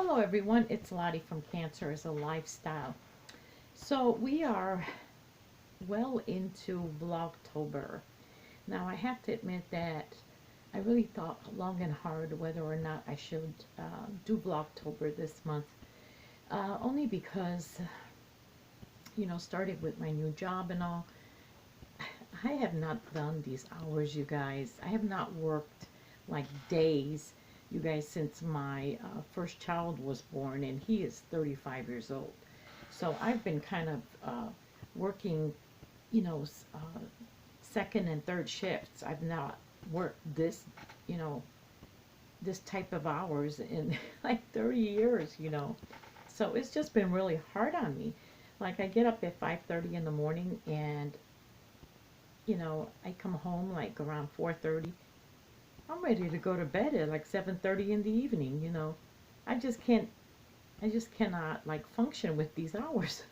Hello everyone, it's Lottie from Cancer is a Lifestyle. So we are well into Vlogtober. Now I have to admit that I really thought long and hard whether or not I should do Vlogtober this month. Only because, started with my new job and all, I have not done these hours, you guys. I have not worked like days, you guys, since my first child was born, and he is 35 years old. So I've been kind of working, you know, second and third shifts. I've not worked this type of hours in like 30 years. So it's just been really hard on me. Like I get up at 5:30 in the morning, and I come home like around 4:30. I'm ready to go to bed at like 7:30 in the evening. I just cannot like function with these hours.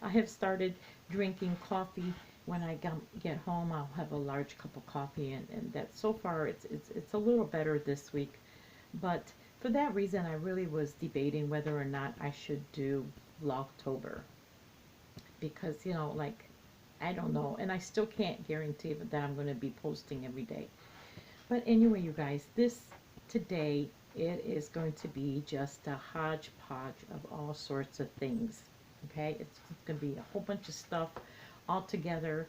I have started drinking coffee. When I get home, I'll have a large cup of coffee, and that so far it's a little better this week. But for that reason, I really was debating whether or not I should do Vlogtober, because like, I don't know, and I still can't guarantee that I'm going to be posting every day. But anyway, you guys, today, it is going to be just a hodgepodge of all sorts of things. Okay, it's going to be a whole bunch of stuff all together,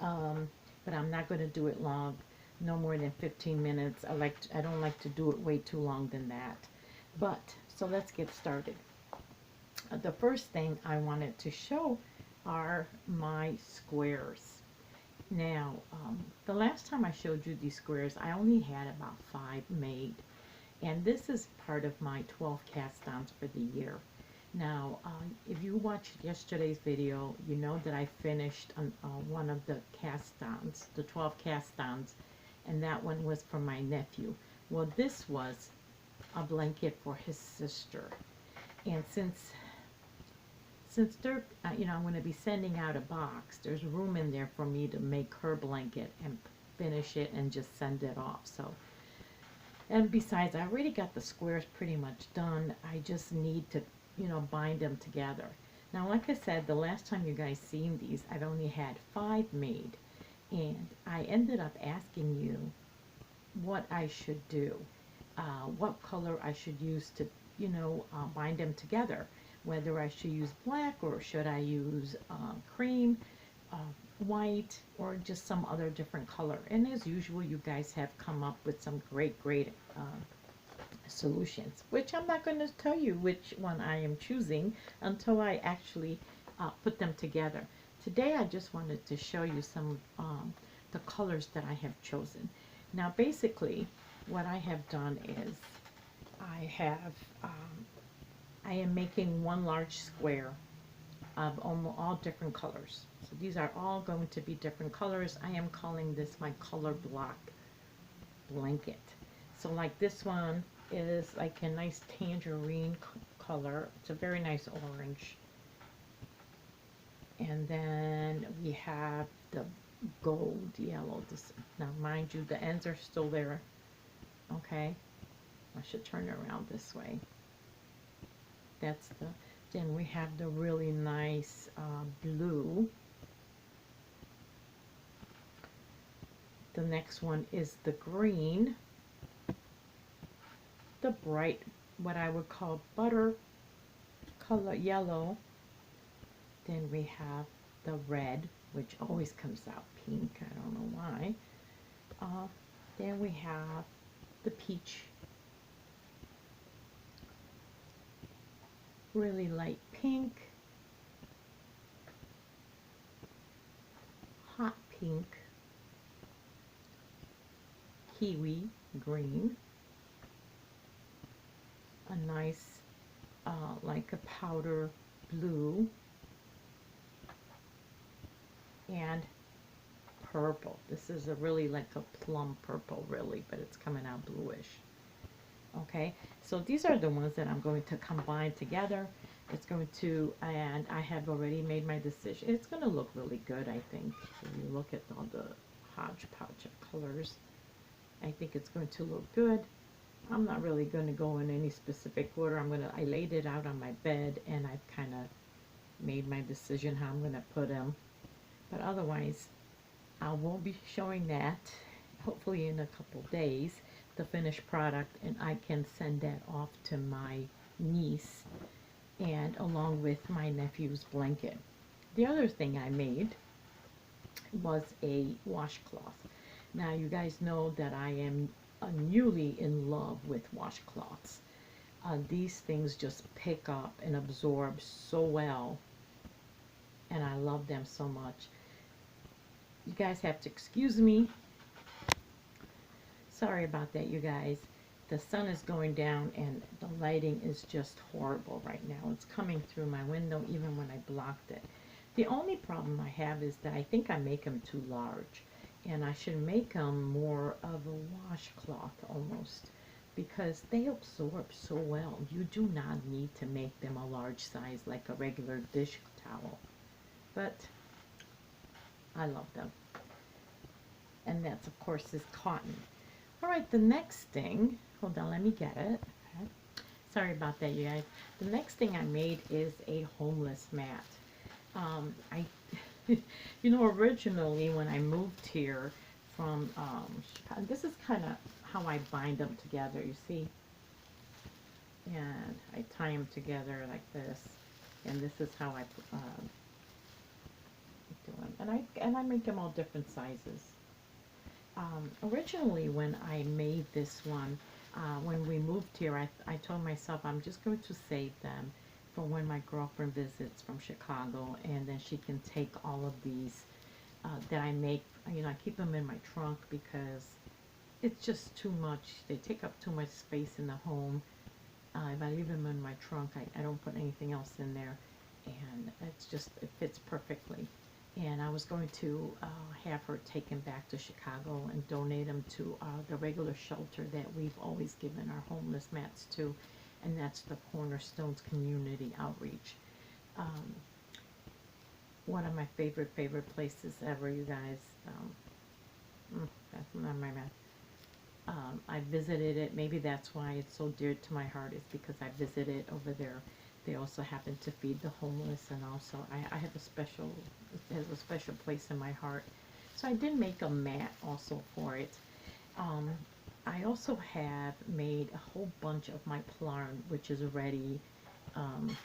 but I'm not going to do it long, no more than 15 minutes. I don't like to do it way too long than that. But so let's get started. The first thing I wanted to show are my squares. Now, the last time I showed you these squares, I only had about 5 made, and this is part of my 12 cast-ons for the year. Now, if you watched yesterday's video, you know that I finished one of the cast-ons, the 12 cast-ons, and that one was for my nephew. Well, this was a blanket for his sister, and since they're, I'm going to be sending out a box, there's room in there for me to make her blanket and finish it and just send it off. So, and besides, I already got the squares pretty much done. I just need to, bind them together. Now, like I said, the last time you guys seen these, I've only had 5 made, and I ended up asking you what I should do, what color I should use to, bind them together. Whether I should use black or should I use cream, white, or just some other different color. And as usual, you guys have come up with some great solutions, which I'm not going to tell you which one I am choosing until I actually put them together. Today I just wanted to show you some the colors that I have chosen. Now basically what I have done is I am making one large square of all different colors. So these are all going to be different colors. I am calling this my color block blanket. So like this one is like a nice tangerine color. It's a very nice orange. And then we have the gold yellow. Now mind you, the ends are still there. Okay, I should turn it around this way. Then we have the really nice blue. The next one is the green, the bright, what I would call butter color yellow. Then we have the red, which always comes out pink, I don't know why. Then we have the peach, really light pink, hot pink, kiwi green, a nice like a powder blue, and purple. This is a really like a plum purple really, but it's coming out bluish. Okay, so these are the ones that I'm going to combine together. It's going to, and I have already made my decision. It's going to look really good, I think. If you look at all the hodgepodge of colors, I think it's going to look good. I'm not really going to go in any specific order. I laid it out on my bed, and I've kind of made my decision how I'm going to put them. But otherwise, I will be showing that hopefully in a couple days, the finished product, and I can send that off to my niece and along with my nephew's blanket. The other thing I made was a washcloth. Now you guys know that I am newly in love with washcloths. These things just pick up and absorb so well, and I love them so much. You guys have to excuse me. Sorry about that, you guys. The sun is going down and the lighting is just horrible right now. It's coming through my window even when I blocked it. The only problem I have is that I think I make them too large, and I should make them more of a washcloth almost, because they absorb so well. You do not need to make them a large size like a regular dish towel, but I love them. And that's, of course, is cotton. All right, the next thing, hold on, let me get it. Okay. Sorry about that, you guys. The next thing I made is a homeless mat. You know, originally when I moved here from Chicago, this is kind of how I bind them together, you see? And I tie them together like this, and this is how I do them. And I make them all different sizes. Originally when I made this one, when we moved here, I told myself I'm just going to save them for when my girlfriend visits from Chicago, and then she can take all of these that I make. You know, I keep them in my trunk because it's just too much. They take up too much space in the home. If I leave them in my trunk, I don't put anything else in there, and it fits perfectly. And I was going to have her taken back to Chicago and donate them to the regular shelter that we've always given our homeless mats to, and that's the Cornerstones Community Outreach. One of my favorite places ever, you guys. That's not my mat. I visited it. Maybe that's why it's so dear to my heart, is because I visited over there. They also happen to feed the homeless, and also I have it has a special place in my heart. So I did make a mat also for it. I also have made a whole bunch of my plarn, which is ready. And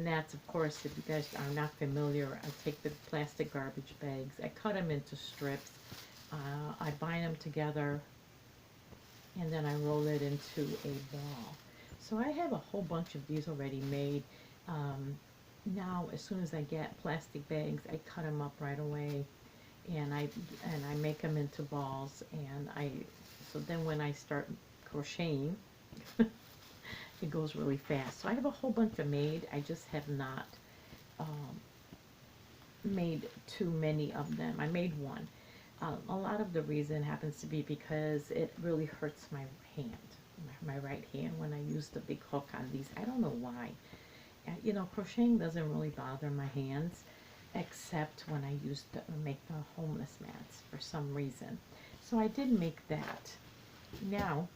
that's, of course, if you guys are not familiar, I take the plastic garbage bags, I cut them into strips, I bind them together, and then I roll it into a ball. So I have a whole bunch of these already made. Now, as soon as I get plastic bags, I cut them up right away, and I make them into balls. And so then when I start crocheting, it goes really fast. So I have a whole bunch of made. I just have not made too many of them. I made one. A lot of the reason happens to be because it really hurts my hand. My right hand when I use the big hook on these. I don't know why. You know, crocheting doesn't really bother my hands, except when I used to make the homeless mats for some reason. So I did make that. Now,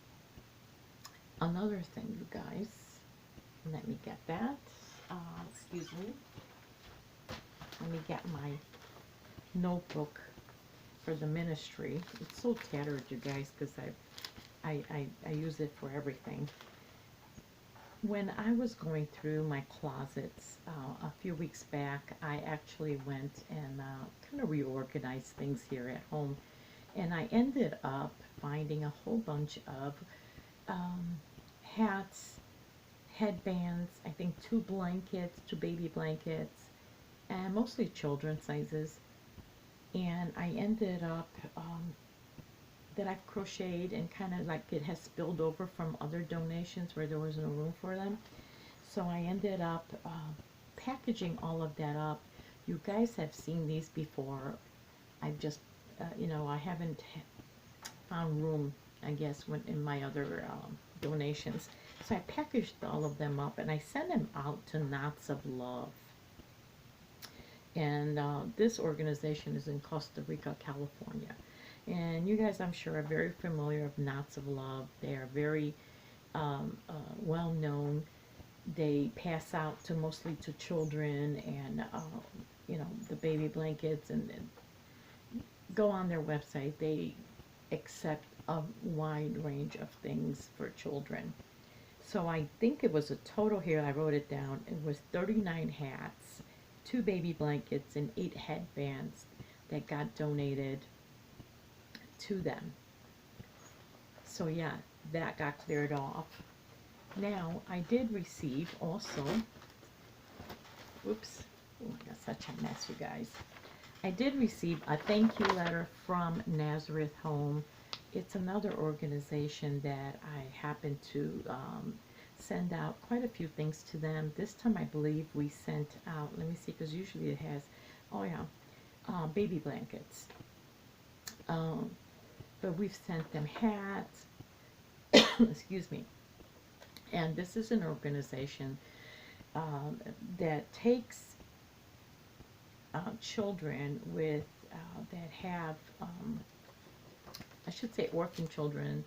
another thing, you guys, let me get that. Excuse me. Let me get my notebook for the ministry. It's so tattered, you guys, because I use it for everything. When I was going through my closets a few weeks back, I actually went and kind of reorganized things here at home, and I ended up finding a whole bunch of hats, headbands, I think 2 baby blankets, and mostly children's sizes. And I ended up that I've crocheted, and kind of like it has spilled over from other donations where there was no room for them. So I ended up packaging all of that up. You guys have seen these before. I've just, you know, I haven't found room, I guess, in my other donations. So I packaged all of them up, and I sent them out to Knots of Love. And this organization is in Costa Rica, California. And you guys, I'm sure, are very familiar of Knots of Love. They are very well known. They pass out to mostly to children, and you know, the baby blankets, and go on their website. They accept a wide range of things for children. So I think it was a total here, I wrote it down, it was 39 hats, 2 baby blankets, and 8 headbands that got donated to them. So yeah, that got cleared off. Now, I did receive also, oops, oh, that's such a mess, you guys. I did receive a thank you letter from Nazareth Home. It's another organization that I happen to send out quite a few things to them. This time I believe we sent out, let me see, because usually it has, oh yeah, baby blankets. But we've sent them hats, excuse me. And this is an organization that takes children with that have, I should say, orphan children,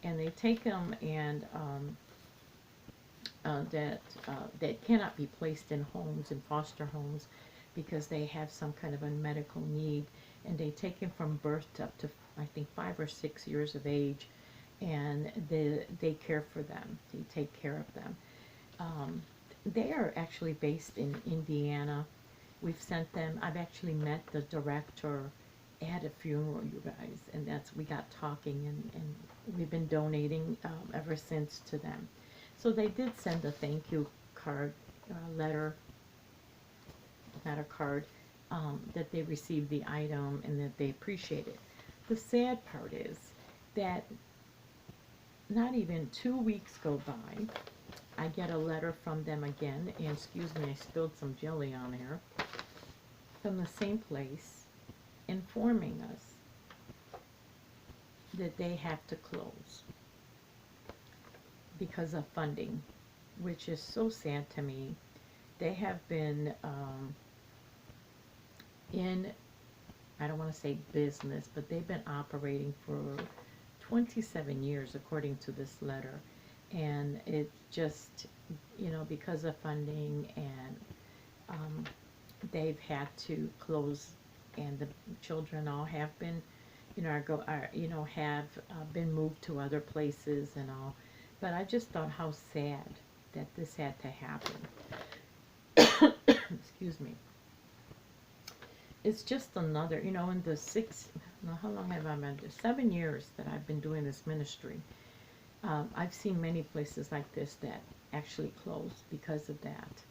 and they take them and that cannot be placed in homes, in foster homes, because they have some kind of a medical need, and they take them from birth to up to, I think, 5 or 6 years of age, and they care for them. They take care of them. They are actually based in Indiana. We've sent them, I've actually met the director at a funeral, you guys, and we got talking, and we've been donating ever since to them. So they did send a thank you card, letter, not a card, that they received the item and that they appreciate it. The sad part is that not even 2 weeks go by, I get a letter from them again, and excuse me, I spilled some jelly on here, from the same place, informing us that they have to close because of funding, which is so sad to me. They have been in, I don't want to say business, but they've been operating for 27 years according to this letter, and it just, you know, because of funding, and they've had to close, and the children all have been, you know, have been moved to other places and all. But I just thought how sad that this had to happen. Excuse me. It's just another, you know, in the how long have I been? 7 years that I've been doing this ministry. I've seen many places like this that actually closed because of that.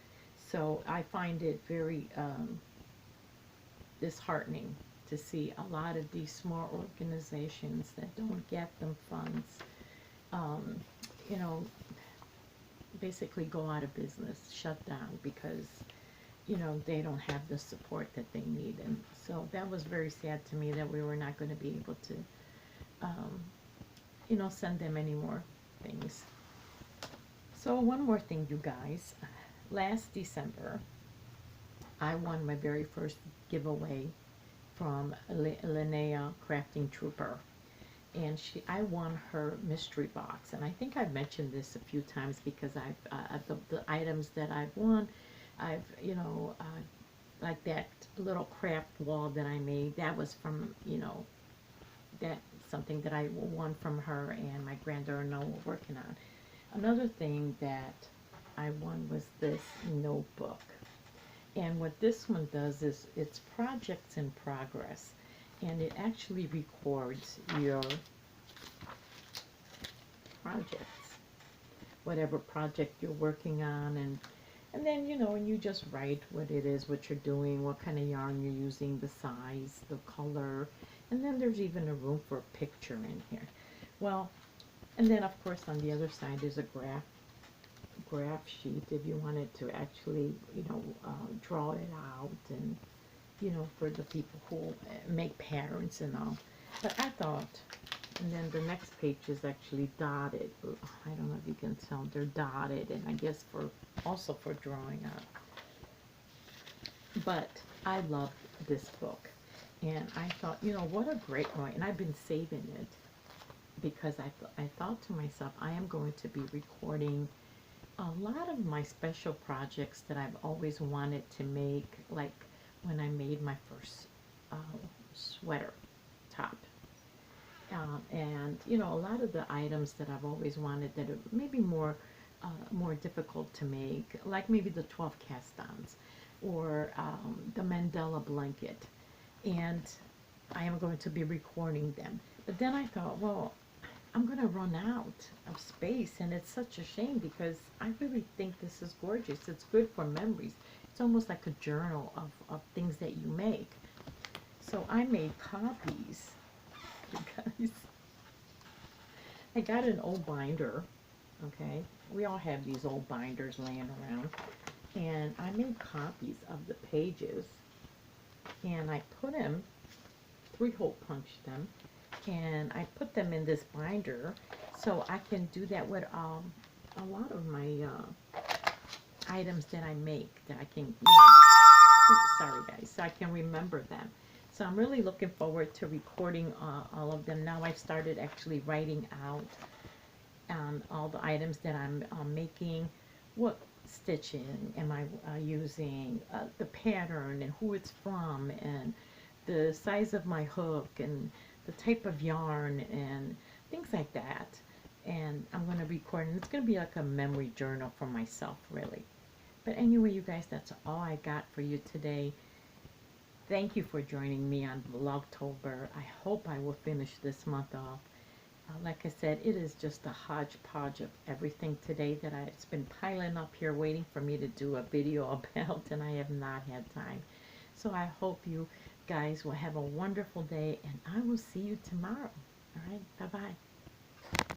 So I find it very disheartening to see a lot of these small organizations that don't get them funds, you know, basically go out of business, shut down, because, you know, they don't have the support that they need. And so that was very sad to me that we were not going to be able to, you know, send them any more things. So one more thing, you guys. Last December, I won my very first giveaway from Linnea Crafting Trooper, and I won her mystery box. And I think I've mentioned this a few times because the items that I've won, you know, like that little craft wall that I made, that was from, you know, that something that I won from her and my granddaughter and I were working on. Another thing that I won was this notebook. And what this one does is it's projects in progress, and it actually records your projects, whatever project you're working on, and then, you know, and you just write what it is, what you're doing, what kind of yarn you're using, the size, the color, and then there's even a room for a picture in here. Well, and then of course on the other side is a graph sheet if you wanted to actually, you know, draw it out, and, you know, for the people who make patterns and all. But I thought, and then the next page is actually dotted. I don't know if you can tell, they're dotted, and I guess also for drawing out. But I love this book, And I thought, you know, what a great one. And I've been saving it because I thought to myself, I am going to be recording a lot of my special projects that I've always wanted to make, like when I made my first uh, sweater top. And you know, a lot of the items that I've always wanted that are maybe more difficult to make, like maybe the 12 cast-ons or the Mandela blanket. And I am going to be recording them. But then I thought, well, I'm going to run out of space, and it's such a shame because I really think this is gorgeous. It's good for memories. It's almost like a journal of things that you make. So I made copies, you guys. I got an old binder, okay? We all have these old binders laying around. And I made copies of the pages, and I put them, 3-hole punched them, and I put them in this binder so I can do that with a lot of my items that I make, that I can, you know, oops, sorry guys, so I can remember them. So I'm really looking forward to recording all of them. Now I've started actually writing out all the items that I'm making, what stitching am I using, the pattern and who it's from, and the size of my hook, and the type of yarn, and things like that. And I'm going to record, and it's going to be like a memory journal for myself, really. But anyway, you guys, that's all I got for you today. Thank you for joining me on Vlogtober. I hope I will finish this month off. Like I said, it is just a hodgepodge of everything today that it's been piling up here waiting for me to do a video about, and I have not had time. So I hope you guys will have a wonderful day, and I will see you tomorrow. All right, bye-bye.